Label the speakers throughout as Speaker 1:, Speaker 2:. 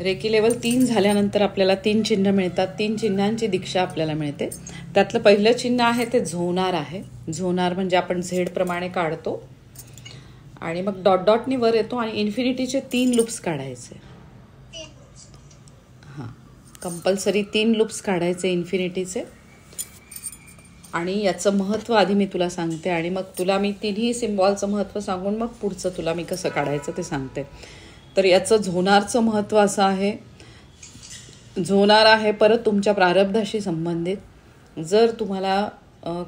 Speaker 1: Recce level 3 झाल्यानंतर आपल्याला 3 चिन्ह मिळतात. 3 चिन्हांची दीक्षा आपल्याला मिळते. त्यातलं पहिलं चिन्ह आहे ते झोनार आहे. झोनार म्हणजे आपण झेड प्रमाणे काढतो आणि मग डॉट डॉटनी वर येतो आणि इन्फिनिटीचे 3 लूप्स काढायचे. हां, कंपल्सरी 3 लूप्स काढायचे इन्फिनिटीचे. आणि याचं महत्त्व आधी मी तुला सांगते आणि मग तुला मी तिन्ही सिम्बॉलचं महत्त्व सांगून मग पुढचं तुला मी कसं काढायचं ते सांगते. तर याचं झोनारचं महत्त्व असं आहे, झोनार आहे परत तुमच्या प्रारब्धाशी संबंधित. जर तुम्हाला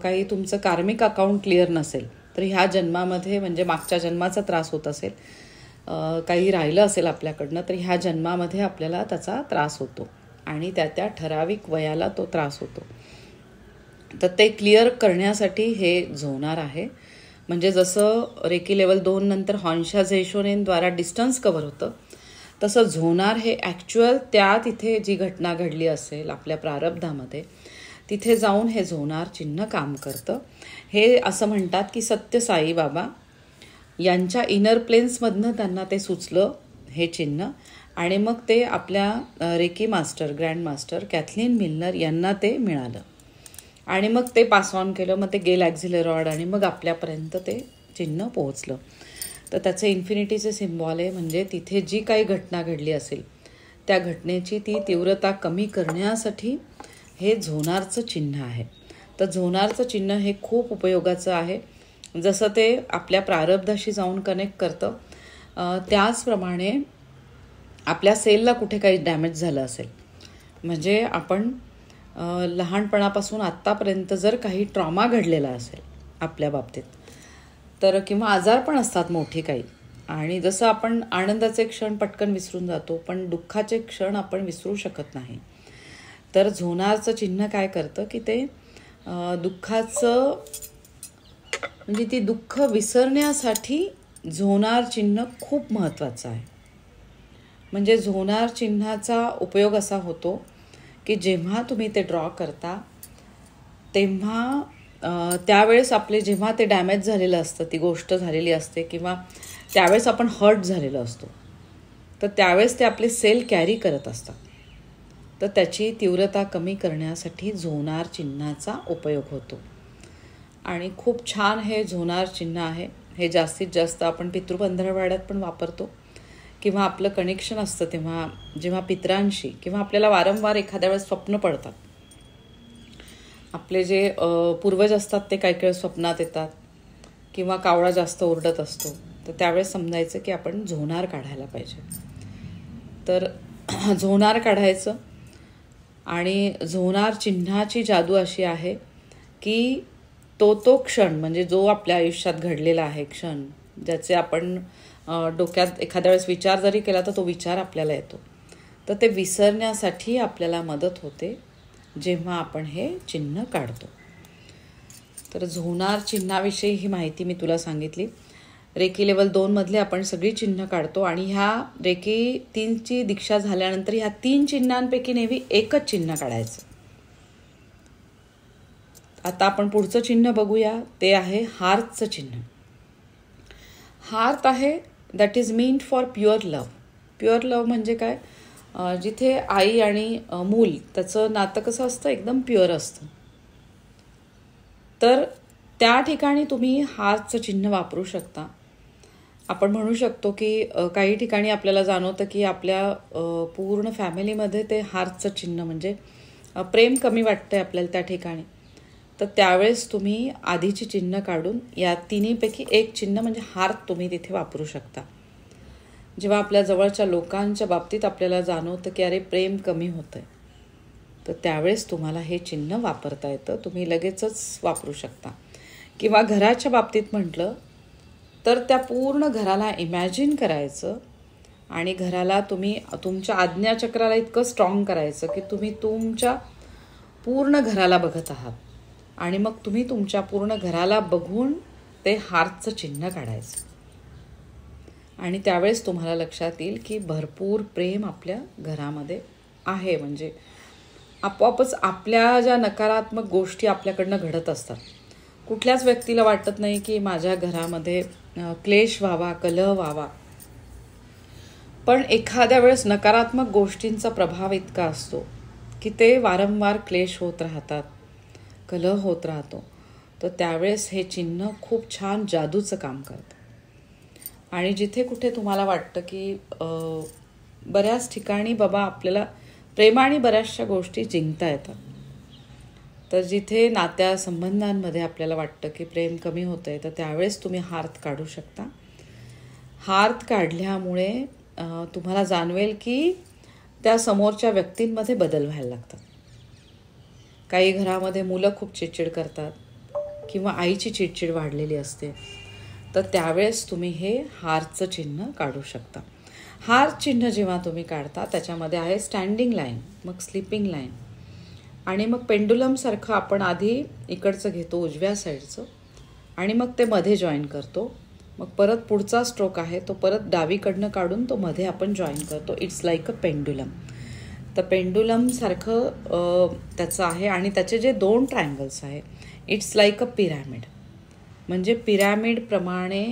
Speaker 1: काही तुमचं कार्मिक अकाउंट क्लिअर नसेल तर ह्या जन्मामध्ये म्हणजे मागच्या जन्माचा त्रास होत असेल, काही राहिलं असेल आपल्याकडनं, तर ह्या जन्मामध्ये आपल्याला त्याचा त्रास होतो आणि त्या ठराविक वयाला तो त्रास होतो. तर ते क्लिअर करण्यासाठी हे झोनार आहे. म्हणजे जसं रेकी लेवल 2 नंतर हॉन्शा झेशोनेनद्वारा डिस्टन्स कव्हर होतं, तसं झोनार हे ॲक्च्युअल त्या तिथे जी घटना घडली असेल आपल्या प्रारब्धामध्ये तिथे जाऊन हे झोनार चिन्ह काम करतं. हे असं म्हणतात की सत्य साई बाबा यांच्या इनर प्लेन्समधनं त्यांना ते सुचलं हे चिन्ह आणि मग ते आपल्या reiki master grand master Kathleen मिल्नर यांना ते मिळालं आणि मग ते पास ऑन केलं. मग ते गेल ॲक्झिलरॉड आणि मग आपल्यापर्यंत ते चिन्ह पोहोचलं. तर त्याचं इन्फिनिटीचे सिम्बॉल आहे. म्हणजे तिथे जी काही घटना घडली असेल त्या घटनेची ती तीव्रता कमी करण्यासाठी हे झोनारचं चिन्ह आहे. तर झोनारचं चिन्ह हे खूप उपयोगाचं आहे. जसं ते आपल्या प्रारब्धाशी जाऊन कनेक्ट करतं, त्याचप्रमाणे आपल्या सेलला कुठे काही डॅमेज झालं असेल, म्हणजे आपण लहानपणापासून आत्तापर्यंत जर काही ट्रॉमा घडलेला असेल आपल्या बाबतीत तर, किंवा आजार पण असतात मोठी काही, आणि जसं आपण आनंदाचे क्षण पटकन विसरून जातो पण दुःखाचे क्षण आपण विसरू शकत नाही. तर झोनारचं चिन्ह काय करतं की ते दुःखाचं म्हणजे ती दुःख विसरण्यासाठी झोनार चिन्ह खूप महत्त्वाचं आहे. म्हणजे झोनार चिन्हाचा उपयोग असा होतो की जेव्हा तुम्ही ते ड्रॉ करता तेव्हा त्यावेळेस आपले जेव्हा ते डॅमेज झालेलं असतं, ती गोष्ट झालेली असते किंवा त्यावेळेस आपण हर्ट झालेलो असतो, तर त्यावेळेस ते आपले सेल कॅरी करत असतात. तर त्याची तीव्रता कमी करण्यासाठी झोनार चिन्हाचा उपयोग होतो आणि खूप छान हे झोनार चिन्ह आहे. हे जास्तीत जास्त आपण पितृपंधरवड्यात पण वापरतो किंवा आपलं कनेक्शन असतं तेव्हा जेव्हा पितरांशी किंवा आपल्याला वारंवार एखाद्या वेळेस स्वप्न पडतात. आपले जे पूर्वज असतात ते काही काही स्वप्नात येतात किंवा कावळा जास्त ओरडत असतो, तर त्यावेळेस समजायचं की आपण झोनार काढायला पाहिजे. तर झोनार काढायचं आणि झोनार चिन्हाची जादू अशी आहे की तो क्षण म्हणजे जो आपल्या आयुष्यात घडलेला आहे क्षण, ज्याचे आपण डोक्यात एखाद्या वेळेस विचार जरी केला तर तो विचार आपल्याला येतो, तर ते विसरण्यासाठी आपल्याला मदत होते जेव्हा आपण हे चिन्ह काढतो. तर झोनार चिन्हाविषयी ही माहिती मी तुला सांगितली. रेकी लेवल 2 मधले आपण सगळी चिन्ह काढतो आणि ह्या रेकी 3ची दीक्षा झाल्यानंतर ह्या 3 चिन्हांपैकी नेहमी एकच चिन्ह काढायचं. आता आपण पुढचं चिन्ह बघूया, ते आहे हार्टचं चिन्ह. हार्ट आहे that is meant for pure love. Pure love म्हणजे काय, जिथे आई आणि मूल त्याचं नातं कसं असतं, एकदम प्युअर असतं. तर त्या ठिकाणी तुम्ही हार्टचं चिन्ह वापरू शकता. आपण म्हणू शकतो की काही ठिकाणी आपल्याला जाणवतं की आपल्या पूर्ण फॅमिलीमध्ये ते हार्टचं चिन्ह म्हणजे प्रेम कमी वाटतंय आपल्याला त्या ठिकाणी, तर त्यावेळेस तुम्ही आधीची चिन्ह काढून या तिन्हीपैकी एक चिन्ह म्हणजे हार्ट तुम्ही तिथे वापरू शकता. जेव्हा आपल्या जवळच्या लोकांच्या बाबतीत आपल्याला जाणवतं की अरे प्रेम कमी होतंय, तर त्यावेळेस तुम्हाला हे चिन्ह वापरता येतं. तुम्ही लगेचच वापरू शकता. किंवा घराच्या बाबतीत म्हटलं तर त्या पूर्ण घराला इमॅजिन करायचं आणि घराला तुम्ही तुमच्या आज्ञाचक्राला इतकं स्ट्रॉंग करायचं की तुम्ही तुमच्या पूर्ण घराला बघत आहात आणि मग तुम्ही तुमच्या पूर्ण घराला बघून ते हार्टचं चिन्ह काढायचं आणि त्यावेळेस तुम्हाला लक्षात येईल की भरपूर प्रेम आपल्या घरामध्ये आहे. म्हणजे आपोआपच आपल्या ज्या नकारात्मक गोष्टी आपल्याकडनं घडत असतात, कुठल्याच व्यक्तीला वाटत नाही की माझ्या घरामध्ये क्लेश व्हावा, कलह व्हावा, पण एखाद्या वेळेस नकारात्मक गोष्टींचा प्रभाव इतका असतो की ते वारंवार क्लेश होत राहतात, कलह होत राहतो. तर त्यावेळेस हे चिन्ह खूप छान जादूचं काम करतं. आणि जिथे कुठे तुम्हाला वाटतं की बऱ्याच ठिकाणी बाबा आपल्याला प्रेमाने बऱ्याचशा गोष्टी जिंकता येतात, तर जिथे नात्या संबंधांमध्ये आपल्याला वाटतं की प्रेम कमी होतं आहे, तर त्यावेळेस तुम्ही हार्त काढू शकता. हार्त काढल्यामुळे तुम्हाला जाणवेल की त्या समोरच्या व्यक्तींमध्ये बदल व्हायला लागतात. काही घरामध्ये मुलं खूप चिडचिड करतात किंवा आईची चिडचिड वाढलेली असते, तर त्यावेळेस तुम्ही हे हार्तचं चिन्ह काढू शकता. हार्त चिन्ह जेव्हा तुम्ही काढता त्याच्यामध्ये आहे स्टँडिंग लाईन, मग स्लीपिंग लाईन आणि मग पेंडुलमसारखं आपण आधी इकडचं घेतो उजव्या साईडचं आणि मग ते मध्ये जॉईन करतो. मग परत पुढचा स्ट्रोक आहे तो परत डावीकडनं काढून तो मध्ये आपण जॉईन करतो. It's like a pendulum. तर पेंडुलमसारखं त्याचं आहे. आणि त्याचे जे 2 ट्रायंगल्स आहे, इट्स लाईक अ पिरॅमिड. म्हणजे पिरॅमिडप्रमाणे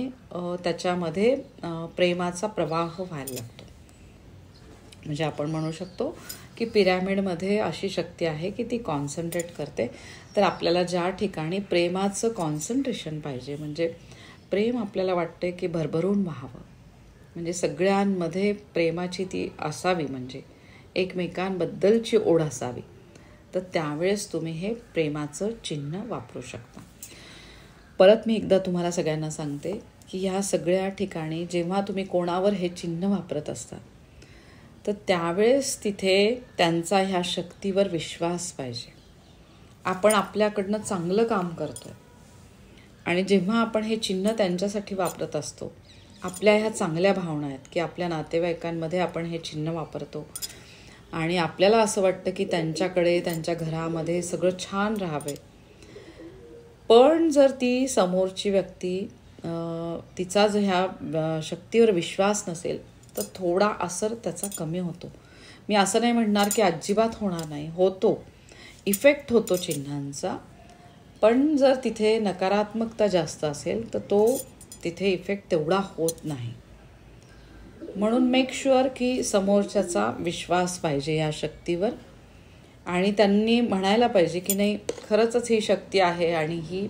Speaker 1: त्याच्यामध्ये प्रेमाचा प्रवाह व्हायला लागतो. म्हणजे आपण म्हणू शकतो की पिरॅमिडमध्ये अशी शक्ती आहे की ती कॉन्सन्ट्रेट करते. तर आपल्याला ज्या ठिकाणी प्रेमाचं कॉन्सन्ट्रेशन पाहिजे, म्हणजे प्रेम आपल्याला वाटते की भरभरून व्हावं, म्हणजे सगळ्यांमध्ये प्रेमाची ती असावी, म्हणजे एकमेकांबद्दलची ओढ असावी, तर त्यावेळेस तुम्ही हे प्रेमाचं चिन्ह वापरू शकता. परत मी एकदा तुम्हाला सगळ्यांना सांगते की ह्या सगळ्या ठिकाणी जेव्हा तुम्ही कोणावर हे चिन्ह वापरत असता, तर त्यावेळेस तिथे त्यांचा ह्या शक्तीवर विश्वास पाहिजे. आपण आपल्याकडनं चांगलं काम करतोय आणि जेव्हा आपण हे चिन्ह त्यांच्यासाठी वापरत असतो, आपल्या ह्या चांगल्या भावना आहेत की आपल्या नातेवाईकांमध्ये आपण हे चिन्ह वापरतो आणि आपल्याला असं वाटतं की त्यांच्याकडे त्यांच्या घरामध्ये सगळं छान राहावे. पण जर ती समोरची व्यक्ती तिचा जर ह्या शक्तीवर विश्वास नसेल, तर थोडा असर त्याचा कमी होतो. मी असं नाही म्हणणार की अजिबात होणार नाही, होतो, इफेक्ट होतो चिन्हांचा. पण जर तिथे नकारात्मकता जास्त असेल तर तो तिथे इफेक्ट तेवढा होत नाही. म्हणून मेक शुअर की समोरच्याचा विश्वास पाहिजे या शक्तीवर आणि त्यांनी म्हणायला पाहिजे की नाही, खरंच ही शक्ती आहे आणि ही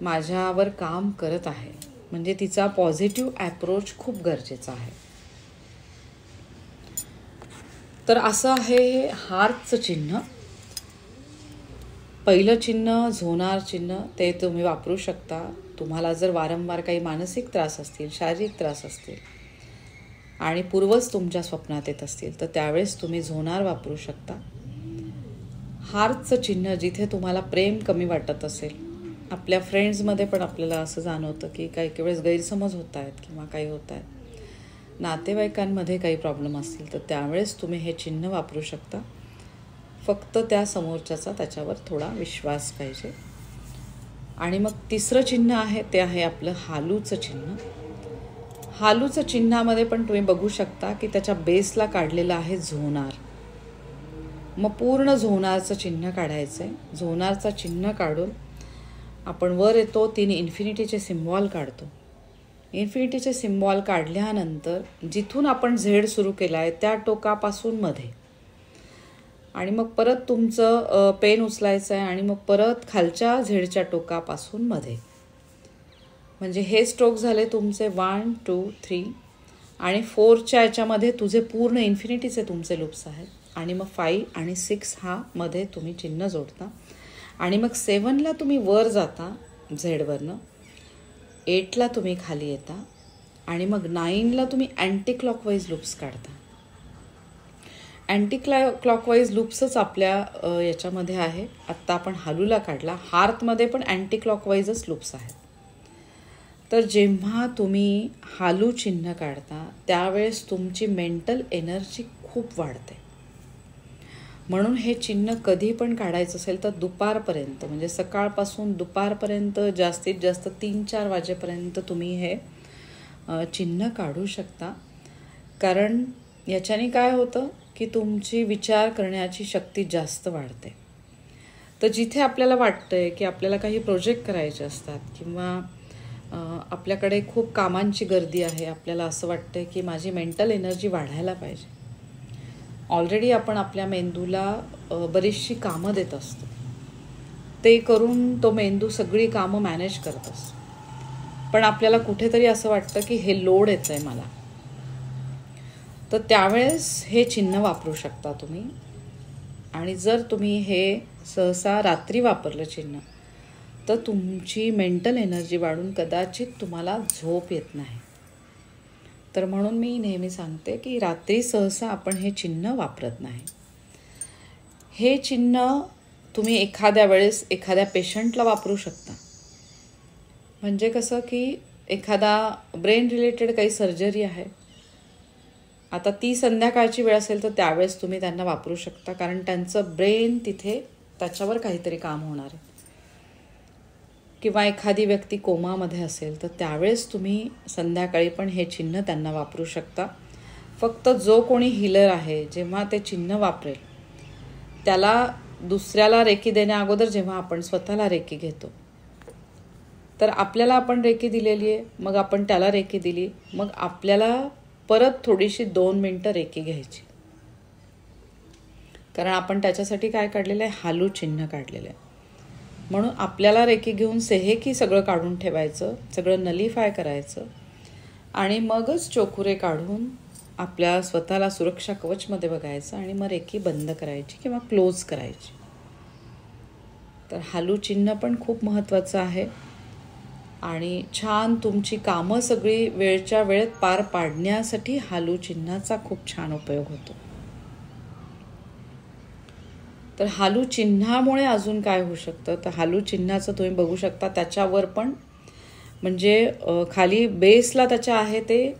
Speaker 1: माझ्यावर काम करत आहे. म्हणजे तिचा पॉझिटिव्ह ॲप्रोच खूप गरजेचा आहे. तर असं आहे हे हार्तचं चिन्ह. पहिलं चिन्ह झोनार चिन्ह ते तुम्ही वापरू शकता. तुम्हाला जर वारंवार काही मानसिक त्रास असतील, शारीरिक त्रास असतील आणि पूर्वज तुमच्या स्वप्नात येत असतील, तर त्यावेळेस तुम्ही झोनार वापरू शकता. हार्तचं चिन्ह जिथे तुम्हाला प्रेम कमी वाटत असेल, आपल्या फ्रेंड्समध्ये पण आपल्याला असं जाणवतं की काही वेळेस गैरसमज होत आहेत किंवा काही होत आहेत, नातेवाईकांमध्ये काही प्रॉब्लेम असतील, तर त्यावेळेस तुम्ही हे चिन्ह वापरू शकता. फक्त त्या समोरच्याचा त्याच्यावर थोडा विश्वास पाहिजे. आणि मग तिसरं चिन्ह आहे ते आहे आपलं हालूचं चिन्ह. हालूचं चिन्हामध्ये पण तुम्ही बघू शकता की त्याच्या बेसला काढलेलं आहे झोनार. मग पूर्ण झोनारचं चिन्ह काढायचं आहे. झोनारचं चिन्ह काढून आपण वर येतो, 3 इन्फिनिटीचे सिम्बॉल काढतो. इन्फिनिटीचे सिम्बॉल काढल्यानंतर जिथून आपण झेड सुरू केला आहे त्या टोकापासून मध्ये आणि मग परत तुमचं पेन उचलायचं आहे आणि मग परत खालच्या झेडच्या टोकापासून मध्ये. म्हणजे हे स्ट्रोक झाले तुमचे 1, 2, 3 आणि 4च्या याच्यामध्ये तुझे पूर्ण इन्फिनिटीचे तुमचे लूप्स आहेत. आणि मग 5 आणि 6 हा मध्ये तुम्ही चिन्ह जोडता आणि मग 7ला तुम्ही वर जाता झेडवरनं, 8ला तुम्ही खाली येता आणि मग 9ला तुम्ही अँटी क्लॉकवाईज लूप्स काढता. अँटी क्लॉकवाईज लूप्सच आपल्या याच्यामध्ये आहे. आत्ता आपण हालूला काढला, हार्तमध्ये पण अँटी क्लॉकवाईजच लूप्स आहेत. तर जेव्हा तुम्ही हालू चिन्ह काढता त्यावेळेस तुमची मेंटल एनर्जी खूप वाढते. म्हणून हे चिन्ह कधी पण काढायचं असेल तर दुपारपर्यंत, म्हणजे सकाळपासून दुपारपर्यंत, जास्तीत जास्त 3-4 वाजेपर्यंत तुम्ही हे चिन्ह काढू शकता. कारण याच्याने काय होतं की तुमची विचार करण्याची शक्ती जास्त वाढते. तर जिथे आपल्याला वाटतंय की आपल्याला काही प्रोजेक्ट करायचे असतात किंवा आपल्याकडे खूप कामांची गर्दी आहे. आपल्याला असं वाटतं की माझी मेंटल एनर्जी वाढायला पाहिजे. ऑलरेडी आपण आपल्या मेंदूला बरीचशी कामं देत असतो. ते करून तो मेंदू सगळी कामं मॅनेज करत असतो. पण आपल्याला कुठेतरी असं वाटतं की हे लोड येतं आहे मला. तर त्यावेळेस हे चिन्ह वापरू शकता तुम्ही. आणि जर तुम्ही हे सहसा रात्री वापरलं चिन्ह तर तुमची मेंटल एनर्जी वाढून कदाचित तुम्हाला झोप येत नाही. तर म्हणून मी नेहमी सांगते की रात्री सहसा आपण हे चिन्ह वापरत नाही. हे चिन्ह तुम्ही एखाद्या वेळेस एखाद्या पेशंटला वापरू शकता. म्हणजे कसं की एखादा ब्रेन रिलेटेड काही सर्जरी आहे, आता ती संध्याकाळची वेळ असेल तर त्यावेळेस तुम्ही त्यांना वापरू शकता. कारण त्यांचं ब्रेन तिथे त्याच्यावर काहीतरी काम होणार आहे. किंवा एखादी व्यक्ती कोमामध्ये असेल तर त्यावेळेस तुम्ही संध्याकाळी पण हे चिन्ह त्यांना वापरू शकता. फक्त जो कोणी हिलर आहे जेव्हा ते चिन्ह वापरेल त्याला दुसऱ्याला रेकी देण्या अगोदर जेव्हा आपण स्वतःला रेकी घेतो तर आपल्याला आपण रेकी दिलेली आहे, मग आपण त्याला रेकी दिली, मग आपल्याला परत थोडीशी 2 मिनिटं रेकी घ्यायची. कारण आपण त्याच्यासाठी काय काढलेलं आहे, हालू चिन्ह काढलेलं आहे. म्हणून आपल्याला रेकी घेऊन सेहेकी सगळं काढून ठेवायचं, सगळं नलिफाय करायचं आणि मगच चोखुरे काढून आपल्या स्वतःला सुरक्षा कवचमध्ये बघायचं आणि मग रेकी बंद करायची किंवा क्लोज करायची. तर हालू चिन्ह पण खूप महत्त्वाचं आहे आणि छान तुमची कामं सगळी वेळच्या वेळेत पार पाडण्यासाठी हालू चिन्हाचा खूप छान उपयोग होतो. तर हालू चिन्हामुळे अजून काय होऊ शकतं, तर हालू चिन्हाचं तुम्ही बघू शकता त्याच्यावर पण म्हणजे खाली बेसला त्याच्या आहे ते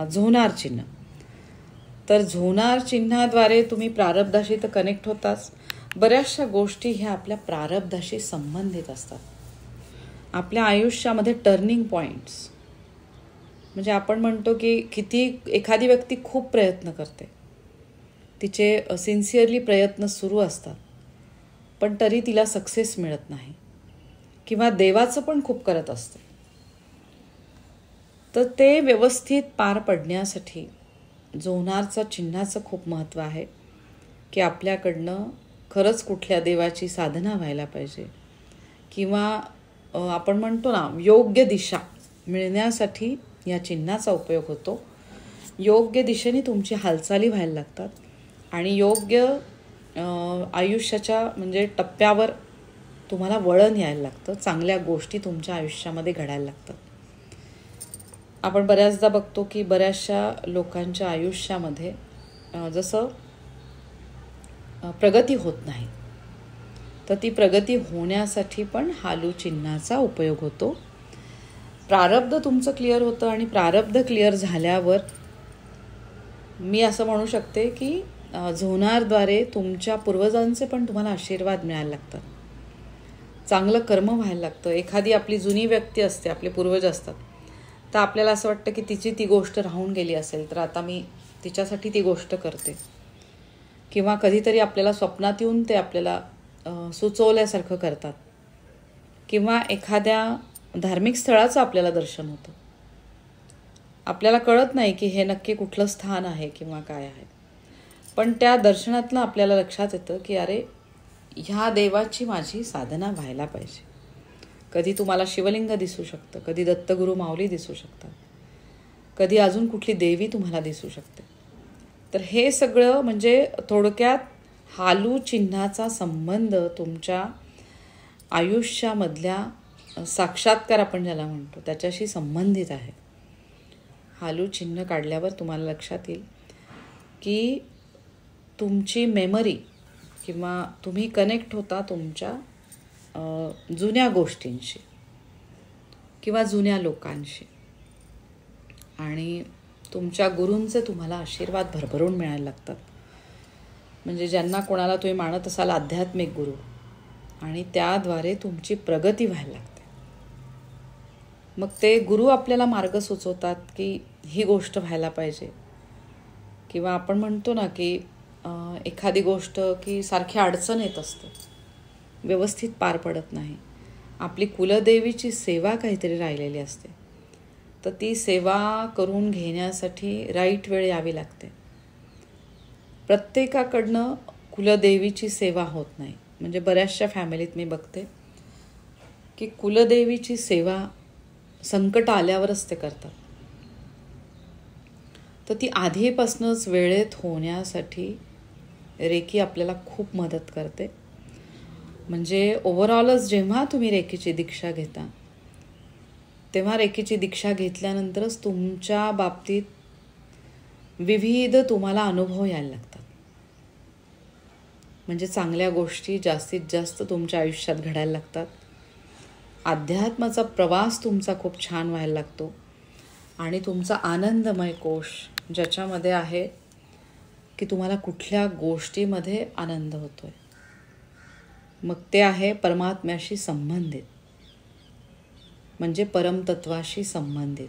Speaker 1: झोनार चिन्ह. तर झोनार चिन्हाद्वारे तुम्ही प्रारब्धाशी तर कनेक्ट होताच. बऱ्याचशा गोष्टी ह्या आपल्या प्रारब्धाशी संबंधित असतात. आपल्या आयुष्यामध्ये टर्निंग पॉईंट्स म्हणजे आपण म्हणतो की किती एखादी व्यक्ती खूप प्रयत्न करते, तिचे सिन्सिअरली प्रयत्न सुरू असतात पण तरी तिला सक्सेस मिळत नाही किंवा देवाचं पण खूप करत असते. तर ते व्यवस्थित पार पडण्यासाठी झोनारचं चिन्हाचं खूप महत्त्व आहे की आपल्याकडनं खरंच कुठल्या देवाची साधना व्हायला पाहिजे किंवा आपण म्हणतो ना योग्य दिशा मिळण्यासाठी या चिन्हाचा उपयोग होतो. योग्य दिशेने तुमची हालचाली व्हायला लागतात आणि योग्य आयुष्याच्या म्हणजे टप्प्यावर तुम्हाला वळण यायला लागतं. चांगल्या गोष्टी तुमच्या आयुष्यामध्ये घडायला लागतात. आपण बऱ्याचदा बघतो की बऱ्याचशा लोकांच्या आयुष्यामध्ये जसं प्रगती होत नाही, तर ती प्रगती होण्यासाठी पण हालू चिन्हाचा उपयोग होतो. प्रारब्ध तुमचं क्लिअर होतं आणि प्रारब्ध क्लिअर झाल्यावर मी असं म्हणू शकते की झोनारद्वारे तुमच्या पूर्वजांचे पण तुम्हाला आशीर्वाद मिळायला लागतात, चांगलं कर्म व्हायला लागतं. एखादी आपली जुनी व्यक्ती असते, आपले पूर्वज असतात, तर आपल्याला असं वाटतं की तिची ती गोष्ट राहून गेली असेल तर आता मी तिच्यासाठी ती गोष्ट करते. किंवा कधीतरी आपल्याला स्वप्नात येऊन ते आपल्याला सुचवल्यासारखं करतात किंवा एखाद्या धार्मिक स्थळाचं आपल्याला दर्शन होतं. आपल्याला कळत नाही की हे नक्की कुठलं स्थान आहे किंवा काय आहे, पण त्या दर्शनातनं आपल्याला लक्षात येतं की अरे ह्या देवाची माझी साधना व्हायला पाहिजे. कधी तुम्हाला शिवलिंग दिसू शकतं, कधी दत्तगुरू माऊली दिसू शकतात, कधी अजून कुठली देवी तुम्हाला दिसू शकते. तर हे सगळं म्हणजे थोडक्यात हालू चिन्हाचा संबंध तुमच्या आयुष्यामधल्या साक्षात्कार आपण ज्याला म्हणतो त्याच्याशी संबंधित आहे. हालू चिन्ह काढल्यावर तुम्हाला लक्षात येईल की तुमची मेमरी किंवा तुम्ही कनेक्ट होता तुमच्या जुन्या गोष्टींशी किंवा जुन्या लोकांशी आणि तुमच्या गुरूंचे तुम्हाला आशीर्वाद भरभरून मिळायला लागतात. म्हणजे ज्यांना कोणाला तुम्ही मानत असाल आध्यात्मिक गुरु, आणि त्याद्वारे तुमची प्रगती व्हायला लागते. मग ते गुरु आपल्याला मार्ग सुचवतात की ही गोष्ट व्हायला पाहिजे. किंवा आपण म्हणतो ना की एखादी गोष्ट की सारखी अडचण येत असते, व्यवस्थित पार पडत नाही, आपली कुलदेवीची सेवा काहीतरी राहिलेली असते, तर ती सेवा करून घेण्यासाठी राईट वेळ यावी लागते. प्रत्येकाकडनं कुलदेवीची सेवा होत नाही. म्हणजे बऱ्याचशा फॅमिलीत मी बघते की कुलदेवीची सेवा संकट आल्यावरच ते करतात. तर ती आधीपासूनच वेळेत होण्यासाठी रेकी आपल्याला खूप मदत करते. म्हणजे ओव्हरऑलच जेव्हा तुम्ही रेकीची दीक्षा घेता तेव्हा रेकीची दीक्षा घेतल्यानंतरच तुमच्या बाबतीत विविध तुम्हाला अनुभव यायला लागतात. म्हणजे चांगल्या गोष्टी जास्तीत जास्त तुमच्या आयुष्यात घडायला लागतात. अध्यात्माचा प्रवास तुमचा खूप छान व्हायला लागतो आणि तुमचा आनंदमय कोश ज्याच्यामध्ये आहे की तुम्हाला कुठल्या गोष्टीमध्ये आनंद होतोय, मग ते आहे परमात्म्याशी संबंधित, म्हणजे परमतत्वाशी संबंधित.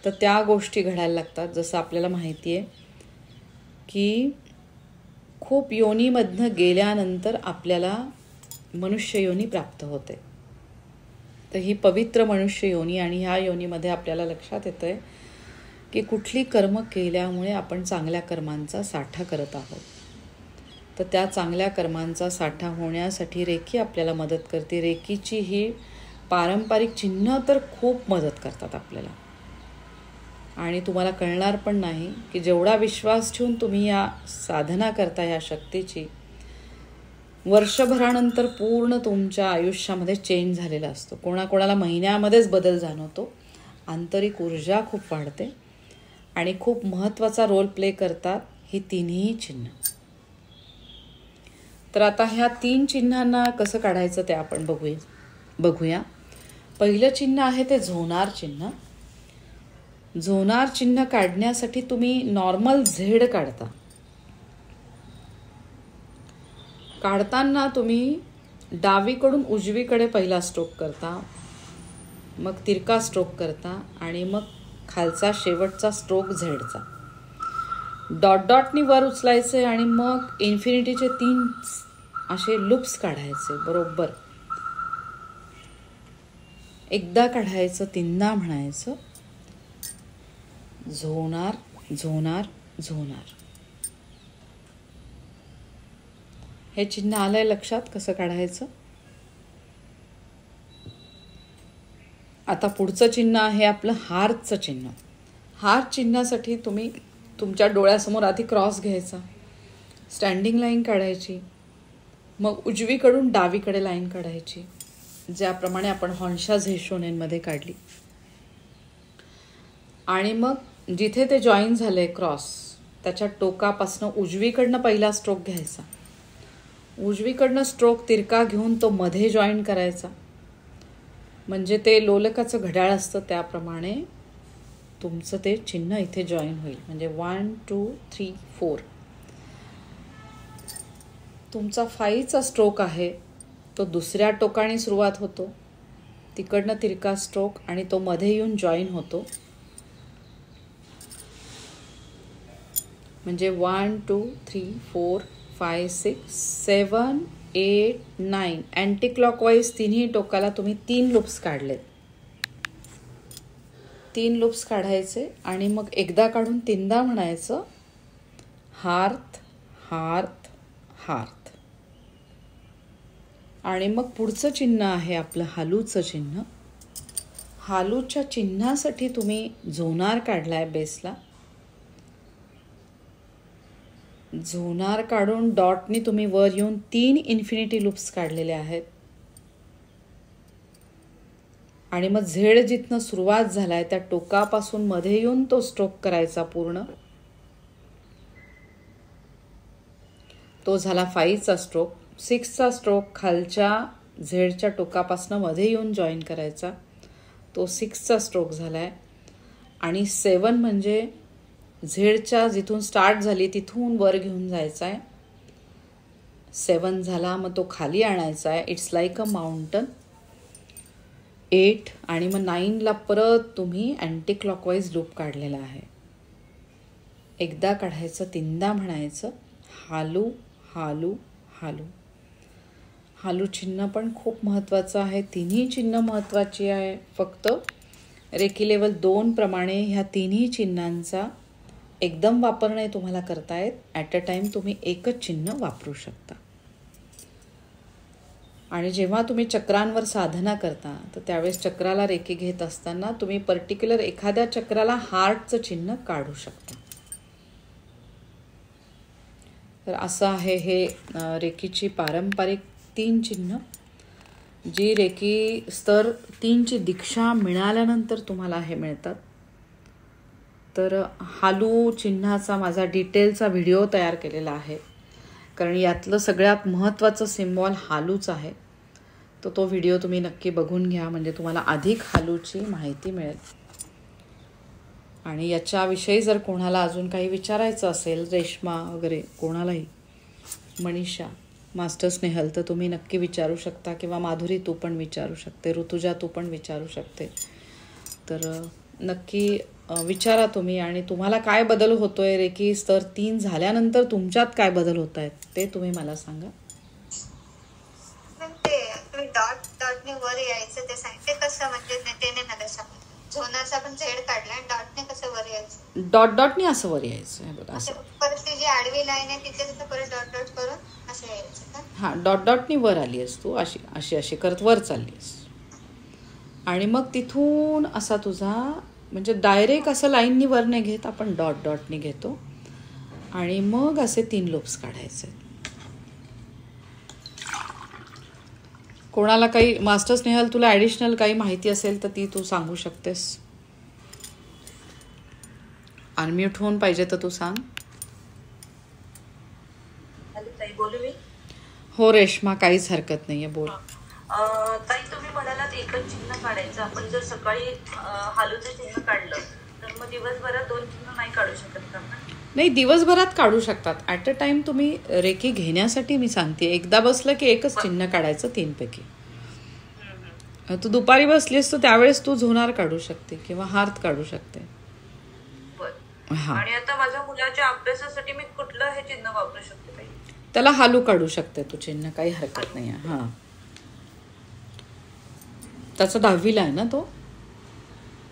Speaker 1: तर त्या गोष्टी घडायला लागतात. जसं आपल्याला माहिती आहे की खूप योनीमधनं गेल्यानंतर आपल्याला मनुष्य योनी प्राप्त होते. तर ही पवित्र मनुष्य योनी, आणि ह्या योनीमध्ये आपल्याला लक्षात येतं आहे की कुठली कर्म केल्यामुळे आपण चांगल्या कर्मांचा साठा करत आहोत. तर त्या चांगल्या कर्मांचा साठा होण्यासाठी रेकी आपल्याला मदत करते. रेकीची ही पारंपरिक चिन्ह तर खूप मदत करतात आपल्याला. आणि तुम्हाला कळणार पण नाही की जेवढा विश्वास ठेवून तुम्ही या साधना करता या शक्तीची, वर्षभरानंतर पूर्ण तुमच्या आयुष्यामध्ये चेंज झालेला असतो. कोणाकोणाला महिन्यामध्येच बदल जाणवतो. आंतरिक ऊर्जा खूप वाढते आणि खूप महत्त्वाचा रोल प्ले करतात ही तिन्ही चिन्ह. तर आता ह्या 3 चिन्हांना कसं काढायचं ते आपण बघूया. पहिलं चिन्ह आहे ते झोनार चिन्ह. झोनार चिन्ह काढण्यासाठी तुम्ही नॉर्मल झेड काढताना तुम्ही डावीकडून उजवीकडे पहिला स्ट्रोक करता, मग तिरका स्ट्रोक करता आणि मग खालचा शेवटचा स्ट्रोक झेडचा. डॉटनी वर उचलायचे आणि मग इन्फिनिटीचे 3 असे लूप्स काढायचे. बरोबर एकदा काढायचं, 3दा म्हणायचं झोनार झोनार झोनार. हे चिन्ह आलंय लक्षात कसं काढायचं. आता पुढचं चिन्ह आहे आपलं हार्टचं चिन्ह. हार्ट चिन्हासाठी तुम्ही तुमच्या डोळ्यासमोर आधी क्रॉस घ्यायचा, स्टँडिंग लाईन काढायची, मग उजवीकडून डावीकडे लाईन काढायची, ज्याप्रमाणे आपण हॉन्शा झेशोनेनमध्ये काढली. आणि मग जिथे ते जॉईन झाले क्रॉस, त्याच्या टोकापासनं उजवीकडनं पहिला स्ट्रोक घ्यायचा. उजवीकडनं स्ट्रोक तिरका घेऊन तो मध्ये जॉईन करायचा. म्हणजे ते लोलकाचं घड्याळ असतं त्याप्रमाणे तुमचं ते चिन्ह इथे जॉईन होईल. म्हणजे 1 2 3 4. तुमचा 5चा स्ट्रोक आहे तो दुसऱ्या टोकाने सुरुवात होतो, तिकडनं तिरका स्ट्रोक आणि तो मध्ये येऊन जॉईन होतो. म्हणजे 1 2 3 4 5 6 7 8 9 अँटी क्लॉकवाईज तिन्ही टोकाला तुम्ही 3 लूप्स काढलेत. 3 लूप्स काढायचे आणि मग एकदा काढून 3दा म्हणायचं हार्थ हार्थ हार्थ. आणि मग पुढचं चिन्ह आहे आपलं हालूचं चिन्ह. हालूच्या चिन्हासाठी तुम्ही झोनार काढलाय बेसला. झोनार काढून डॉटनी तुम्ही वर येऊन 3 इन्फिनिटी लूप्स काढलेले आहेत. आणि मग झेड जिथनं सुरुवात झालाय त्या टोकापासून मध्ये येऊन तो स्ट्रोक करायचा पूर्ण. तो झाला 5चा स्ट्रोक. 6चा स्ट्रोक खालच्या झेडच्या टोकापासून मध्ये येऊन जॉईन करायचा, तो 6चा स्ट्रोक झालाय. आणि 7 म्हणजे झेडच्या जिथून स्टार्ट झाली तिथून वर घेऊन जायचा आहे. 7 झाला, मग तो खाली आणायचा आहे. It's like a mountain. 8 आणि मग 9ला परत तुम्ही अँटी क्लॉकवाईज लूप काढलेला आहे. एकदा काढायचं, 3दा म्हणायचं हालू हालू हालू. हालू चिन्ह पण खूप महत्त्वाचं आहे. तिन्ही चिन्ह महत्त्वाची आहे. फक्त रेकी लेवल 2 प्रमाणे ह्या तिन्ही चिन्हांचा एकदम वापर नाही तुम्हाला करता येत. ॲट अ टाइम तुम्ही एकच चिन्ह वापरू शकता. आणि जेव्हा तुम्ही चक्रांवर साधना करता तर त्यावेळेस चक्राला रेकी घेत असताना तुम्ही पर्टिक्युलर एखाद्या चक्राला हार्टचं चिन्ह काढू शकता. तर असं आहे हे रेकीची पारंपरिक 3 चिन्ह, जी रेकी स्तर 3ची दीक्षा मिळाल्यानंतर तुम्हाला हे मिळतात. तर हालू चिन्हाचा माझा डिटेलचा व्हिडिओ तयार केलेला आहे, कारण यातलं सगळ्यात महत्त्वाचं सिम्बॉल हालूच आहे. तर तो व्हिडिओ तुम्ही नक्की बघून घ्या, म्हणजे तुम्हाला अधिक हालूची माहिती मिळेल. आणि याच्याविषयी जर कोणाला अजून काही विचारायचं असेल, रेश्मा वगैरे कोणालाही, मनीषा, मास्टर स्नेहल, तर तुम्ही नक्की विचारू शकता. किंवा माधुरी तू पण विचारू शकते, ऋतुजा तू पण विचारू शकते. तर नक्की विचारा तुम्ही. आणि तुम्हाला काय बदल होतोय रेकी स्तर 3 झाल्यानंतर तुमच्यात काय बदल होत आहेत ते तुम्ही मला सांगा.
Speaker 2: डॉटने वर यायचं ते सांगते कसं, म्हणजे त्याने मला सांगितलं झोनाचा आपण झेड काढला आणि डॉटने कसं वर यायचं.
Speaker 1: डॉटने असं वर यायचं आहे बघा. असं
Speaker 2: परत ती जी आडवी लाईन आहे तिथे तिथे परत डॉट करून असं यायचं का?
Speaker 1: हां, डॉटने वर आली आहेस तू, अशी अशी अशी करत वर चालली आहेस. आणि मग तिथून असा तुझा, म्हणजे डायरेक्ट असं लाईननी वर नाही घेत आपण, डॉटने घेतो. आणि मग असे 3 लूप्स काढायचे. कोणाला काही, मास्टर स्नेहल तुला ॲडिशनल काही माहिती असेल तर ती तू सांगू शकतेस. अनम्यूट होऊन पाहिजे तर तू सांग.
Speaker 3: बोलू मी?
Speaker 1: हो रेश्मा, काहीच हरकत नाहीये, बोल.
Speaker 3: ताई तुम्ही म्हणालात एकच चिन्ह काढायचं. आपण जर सकाळी हालूचं चिन्ह काढलं तर मग दिवसभरात 2 चिन्ह नाही काढू शकत का?
Speaker 1: नाही, दिवसभरात काढू शकतात. ॲट अ टाइम तुम्ही रेकी घेण्यासाठी मी सांगते, एकदा बसलं की एकच चिन्ह काढायचं 3 पैकी. तू दुपारी बसलीस तर त्यावेळेस तू झोनार काढू शकते किंवा हार्थ काढू शकते.
Speaker 3: आणि आता माझ्या मुलाच्या अभ्यासासाठी मी कुठलं हे चिन्ह वापरू शकते?
Speaker 1: त्याला हालू काढू शकते तू चिन्ह, काही हरकत नाही आहे. हां, त्याचा 10वीला आहे ना तो?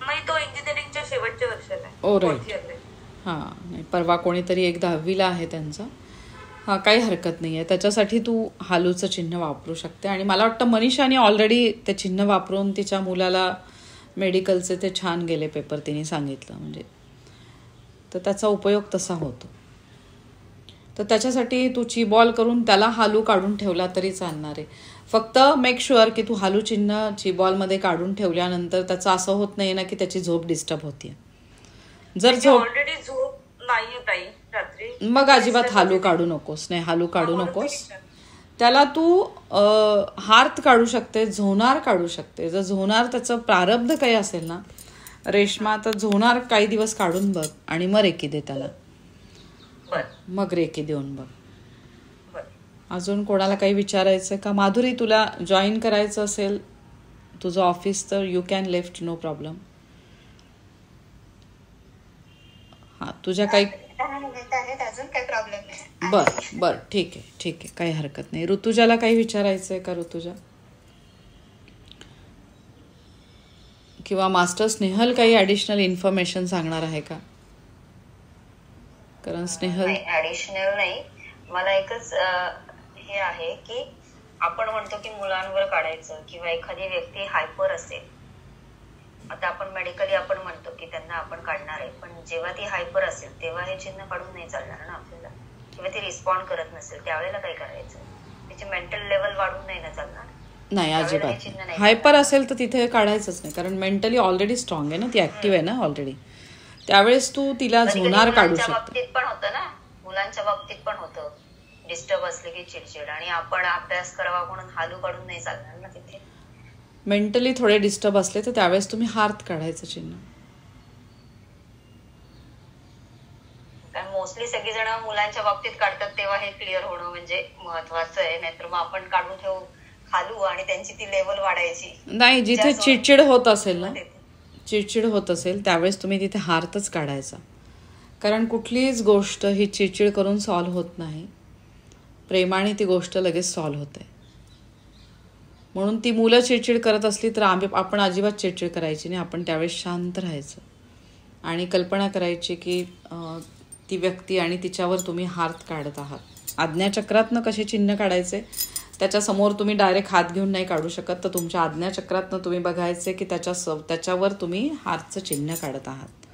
Speaker 3: नाही, तो इंजिनिअरिंगच्या शेवटच्या वर्षाला आहे.
Speaker 1: ओ राईट. हां, नाही, परवा कोणीतरी एक 10वीला आहे त्यांचा. हां, काही हरकत नाही आहे. त्याच्यासाठी तू हालूचं चिन्ह वापरू शकते. आणि मला वाटतं मनीषाने ऑलरेडी ते चिन्ह वापरून तिच्या मुलाला मेडिकलचे ते छान गेले पेपर, तिने सांगितलं. म्हणजे तर त्याचा उपयोग तसा होतो. तर त्याच्यासाठी तू चीबॉल करून त्याला हालू काढून ठेवला तरी चालणार आहे. फक्त मेक शुअर की तू हालू चिन्ह चीबॉलमध्ये काढून ठेवल्यानंतर त्याचं असं होत नाही ना की त्याची झोप डिस्टर्ब होतीये. जर झोप
Speaker 3: ऑलरेडी झोप नाही ताई रात्री,
Speaker 1: मग अजिबात हालू काढू नकोस. नाही, हालू काढू नकोस. त्याला तू हार्थ काढू शकते, झोनार काढू शकते. जर झोनार त्याचं प्रारब्ध काही असेल ना रेश्मा, तर झोनार काही दिवस काढून बघ आणि मग रेकी दे त्याला. मग रेकी देऊन बघ. अजून कोणाला काही विचारायचं का? माधुरी, तुला जॉईन करायचं असेल तुझं ऑफिस तर you can left, no problem. हां, तुझ्या काही
Speaker 2: अजून काही प्रॉब्लेम नाही.
Speaker 1: बरं, ठीक आहे, काही हरकत नाही. ऋतुजाला काही विचारायचं आहे का? ऋतुजा किंवा मास्टर स्नेहल काही ॲडिशनल इन्फॉर्मेशन सांगणार आहे का? कारण स्नेहल
Speaker 4: ऍडिशनल नाही, मला एकच हे आहे की आपण म्हणतो की मुलांवर काढायचं किंवा एखादी व्यक्ती हायपर असेल, आता आपण मेडिकली आपण म्हणतो की त्यांना आपण काढणार आहे, पण जेव्हा ती हायपर असेल तेव्हा हे चिन्ह काढून नाही चालणार ना आपल्याला. किंवा ती रिस्पॉन्ड करत नसेल त्यावेळेला काय करायचं? त्याची मेंटल लेवल वाढून नाही ना चालणार.
Speaker 1: नाही, अजिबात नाही. हायपर असेल तर तिथे काढायचंच नाही, कारण मेंटली ऑलरेडी स्ट्रॉंग आहे ना, ती ऍक्टिव्ह आहे ना ऑलरेडी. त्यावेळेस तू तिला झोनार काढू शकते.
Speaker 4: बाबतीत पण होतं ना, मुलांच्या बाबतीत पण होतं, डिस्टर्ब असले की चिडचिड, आणि आपण अभ्यास करावा म्हणून हालू काढून नाही चालणार ना तिथे.
Speaker 1: मेंटली थोडे डिस्टर्ब असले तर त्यावेळेस तुम्ही हार्थ काढायचं चिन्ह.
Speaker 4: कारण मोस्टली सगळीजण मुलांच्या बाबतीत काढतात तेव्हा हे क्लिअर होणं म्हणजे महत्वाचं आहे. नाहीतर मग आपण काढून ठेवू हालू आणि त्यांची ती लेवल वाढायची.
Speaker 1: नाही, जिथे चिडचिड होत असेल ना, चिडचिड होत असेल त्यावेळेस तुम्ही तिथे हार्थच काढायचा. कारण कुठलीच गोष्ट ही चिडचिड करून सॉल्व्ह होत नाही, प्रेमाने ती गोष्ट लगेच सॉल्व्ह होते. म्हणून ती मुलं चिडचिड करत असली तर आपण अजिबात चिडचिड करायची नाही. आपण त्यावेळेस शांत राहायचं आणि कल्पना करायची की ती व्यक्ती आणि तिच्यावर तुम्ही हात काढत आहात. आज्ञाचक्रातनं कसे चिन्ह काढायचे, त्याच्यासमोर तुम्ही डायरेक्ट हात घेऊन नाही काढू शकत, तर तुमच्या आज्ञाचक्रातनं तुम्ही बघायचे की त्याच्यावर तुम्ही हारचं चिन्ह काढत आहात.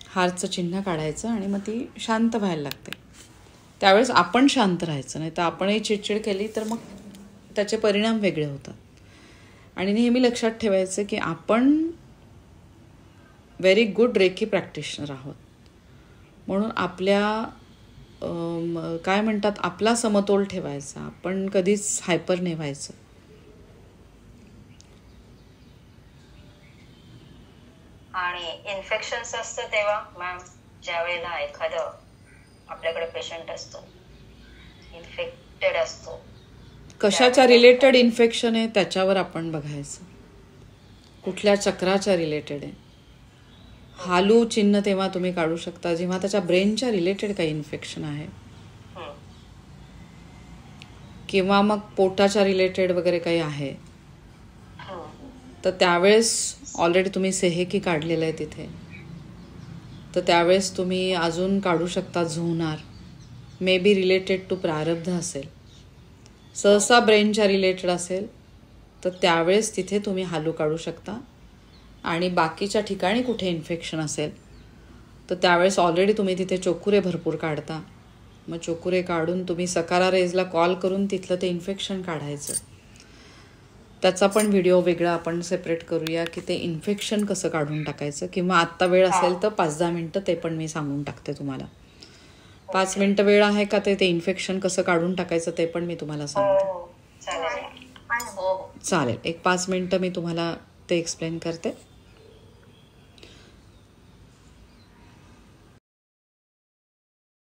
Speaker 1: हारचं चिन्ह काढायचं आणि मग ती शांत व्हायला लागते. त्यावेळेस आपण शांत राहायचं, नाही तर आपणही चिडचिड केली तर मग त्याचे परिणाम वेगळे होतात. आणि नेहमी लक्षात ठेवायचं की आपण व्हेरी गुड रेकी प्रॅक्टिशनर आहोत, म्हणून आपल्या काय म्हणतात आपला समतोल ठेवायचा. आपण कधीच हायपर नाही व्हायचं.
Speaker 4: आणि इन्फेक्शन्स असतं तेव्हा मॅम, ज्या वेळेला एखादं आपल्याकडे पेशंट असतो इन्फेक्टेड असतो,
Speaker 1: कशाच्या रिलेटेड इन्फेक्शन आहे त्याच्यावर आपण बघायचं, कुठल्या चक्राच्या रिलेटेड आहे. हालू चिन्ह तेव्हा तुम्ही काढू शकता जेव्हा त्याच्या ब्रेनच्या रिलेटेड काही इन्फेक्शन आहे, किंवा मग पोटाच्या रिलेटेड वगैरे काही आहे, तर त्यावेळेस ऑलरेडी तुम्ही सेहेकी काढलेलं आहे तिथे, तर त्यावेळेस तुम्ही अजून काढू शकता झोनार. मे बी रिलेटेड टू प्रारब्ध असेल. सहसा ब्रेनच्या रिलेटेड असेल तर त्यावेळेस तिथे तुम्ही हालू काढू शकता. आणि बाकीच्या ठिकाणी कुठे इन्फेक्शन असेल तर त्यावेळेस ऑलरेडी तुम्ही तिथे चोकुरे भरपूर काढता. मग चोकुरे काढून तुम्ही सकारा रेजला कॉल करून तिथलं ते इन्फेक्शन काढायचं. त्याचा पण व्हिडिओ वेगळा आपण सेपरेट करूया की ते इन्फेक्शन कसं काढून टाकायचं, किंवा आत्ता वेळ असेल तर 5-10 मिनटं ते पण मी सांगून टाकते तुम्हाला. 5 मिनटं वेळ आहे का ते इन्फेक्शन कसं काढून टाकायचं ते पण मी तुम्हाला सांगते. चालेल, एक 5 मिनटं मी तुम्हाला ते एक्सप्लेन करते.